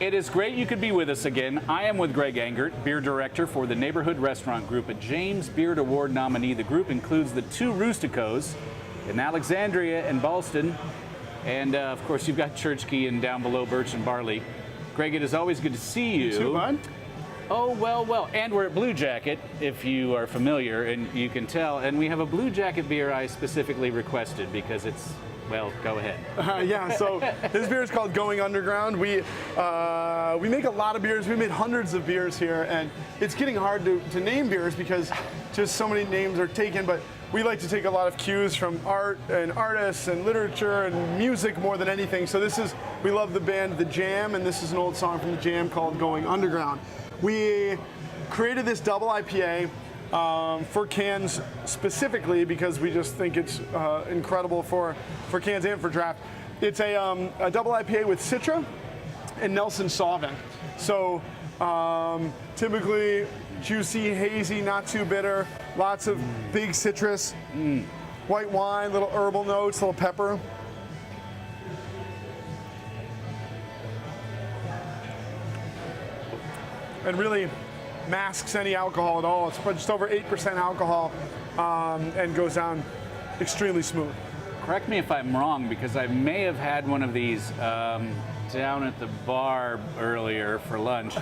It is great you could be with us again. I am with Greg Engert, beer director for the Neighborhood Restaurant Group, a James Beard Award nominee. The group includes the two Roosticos in Alexandria and Ballston. And of course, you've got Church Key and down below Birch and Barley. Greg, it is always good to see you. You too, bud. Oh, well. And we're at Bluejacket, if you are familiar, and you can tell. And we have a Bluejacket beer I specifically requested because it's, well, go ahead. Yeah, so this beer is called Going Underground. We make a lot of beers. We made hundreds of beers here, and it's getting hard to name beers because just so many names are taken, but we like to take a lot of cues from art and artists and literature and music more than anything. So we love the band The Jam, and this is an old song from The Jam called Going Underground. We created this double IPA for cans specifically because we just think it's incredible for cans and for draft. It's a double IPA with Citra and Nelson Sauvin. So typically juicy, hazy, not too bitter, lots of big citrus, white wine, little herbal notes, little pepper. And really masks any alcohol at all. It's just over 8% alcohol and goes down extremely smooth. Correct me if I'm wrong, because I may have had one of these down at the bar earlier for lunch.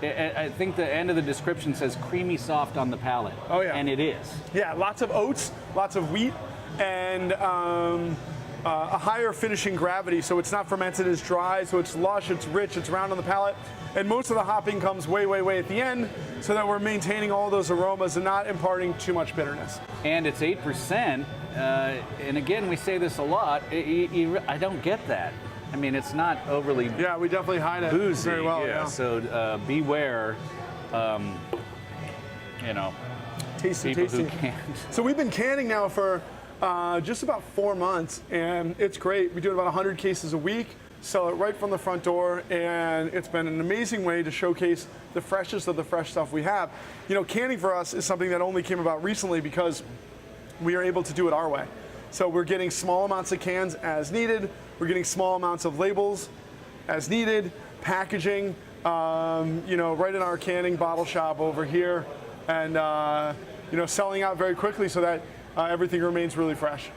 I think the end of the description says creamy soft on the palate. Oh yeah. And it is. Yeah, lots of oats, lots of wheat, and a higher finishing gravity, so it's not fermented as dry, so it's lush, it's rich, it's round on the palate. And most of the hopping comes way at the end, so that we're maintaining all those aromas and not imparting too much bitterness. And it's 8%, and again, we say this a lot, I don't get that. I mean, it's not overly Yeah, we definitely hide it boozy. very well. Yeah. So beware, Tasty. who can't. So we've been canning now for just about 4 months, and it's great. We do about 100 cases a week, sell it right from the front door, and it's been an amazing way to showcase the freshest of the fresh stuff we have. You know, canning for us is something that only came about recently because we are able to do it our way. So we're getting small amounts of cans as needed, we're getting small amounts of labels as needed, packaging, right in our canning bottle shop over here, and selling out very quickly so that everything remains really fresh.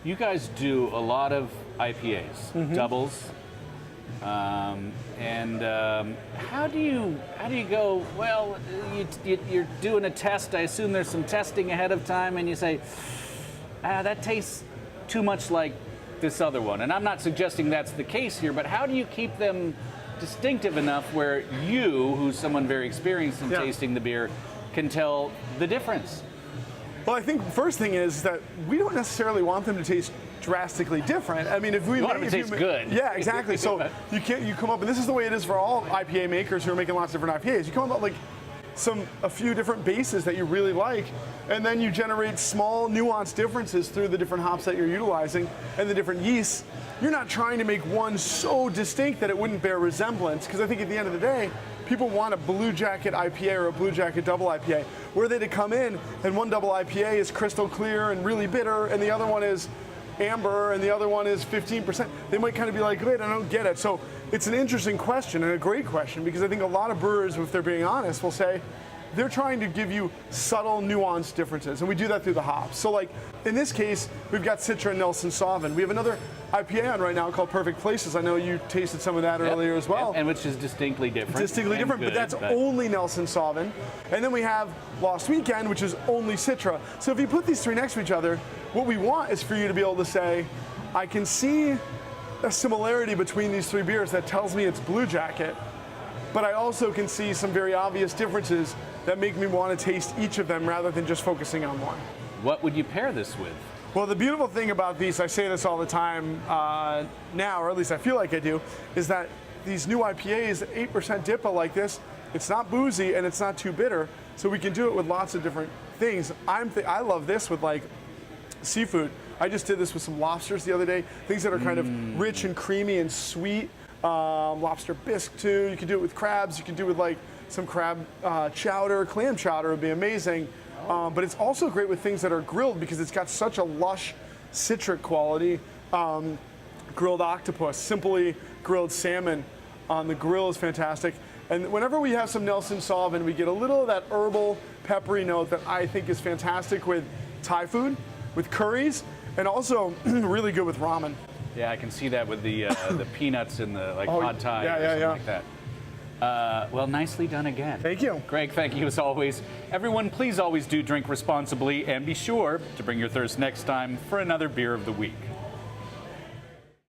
You guys do a lot of IPAs, doubles, and how do you go? Well, you're doing a test. I assume there's some testing ahead of time, and you say, that tastes too much like this other one. And I'm not suggesting that's the case here, but how do you keep them distinctive enough where you, who's someone very experienced in tasting the beer, can tell the difference? Well, I think the first thing is that we don't necessarily want them to taste drastically different. I mean, if we want them to taste good. Yeah, exactly. So you come up, and this is the way it is for all IPA makers who are making lots of different IPAs. You come up with a few different bases that you really like, and then you generate small nuanced differences through the different hops that you're utilizing and the different yeasts. You're not trying to make one so distinct that it wouldn't bear resemblance, because I think at the end of the day, people want a Bluejacket IPA or a Bluejacket double IPA. Were they to come in and one double IPA is crystal clear and really bitter, and the other one is amber, and the other one is 15%, they might kind of be like, wait, I don't get it. So it's an interesting question and a great question, because I think a lot of brewers, if they're being honest, will say they're trying to give you subtle, nuanced differences, and we do that through the hops. So like in this case, we've got Citra and Nelson Sauvin. We have another IPA on right now called Perfect Places. I know you tasted some of that earlier as well. And which is distinctly different. Distinctly different, good, but that's only Nelson Sauvin. And then we have Lost Weekend, which is only Citra. So if you put these three next to each other, what we want is for you to be able to say, I can see a similarity between these three beers that tells me it's Bluejacket, but I also can see some very obvious differences that make me want to taste each of them rather than just focusing on one. What would you pair this with? Well, the beautiful thing about these, I say this all the time now, or at least I feel like I do, is that these new IPAs, 8% DIPA like this, it's not boozy and it's not too bitter, so we can do it with lots of different things. I love this with like seafood. I just did this with some lobsters the other day, things that are kind of rich and creamy and sweet. Lobster bisque too. You can do it with crabs. You can do it with like some crab chowder, clam chowder would be amazing. But it's also great with things that are grilled because it's got such a lush citric quality. Grilled octopus, simply grilled salmon, on the grill is fantastic. And whenever we have some Nelson Sauvin, we get a little of that herbal, peppery note that I think is fantastic with Thai food, with curries, and also really good with ramen. Yeah, I can see that with the peanuts in the pad thai or something like that. Well, nicely done again. Thank you. Greg, thank you as always. Everyone, please always do drink responsibly and be sure to bring your thirst next time for another beer of the week.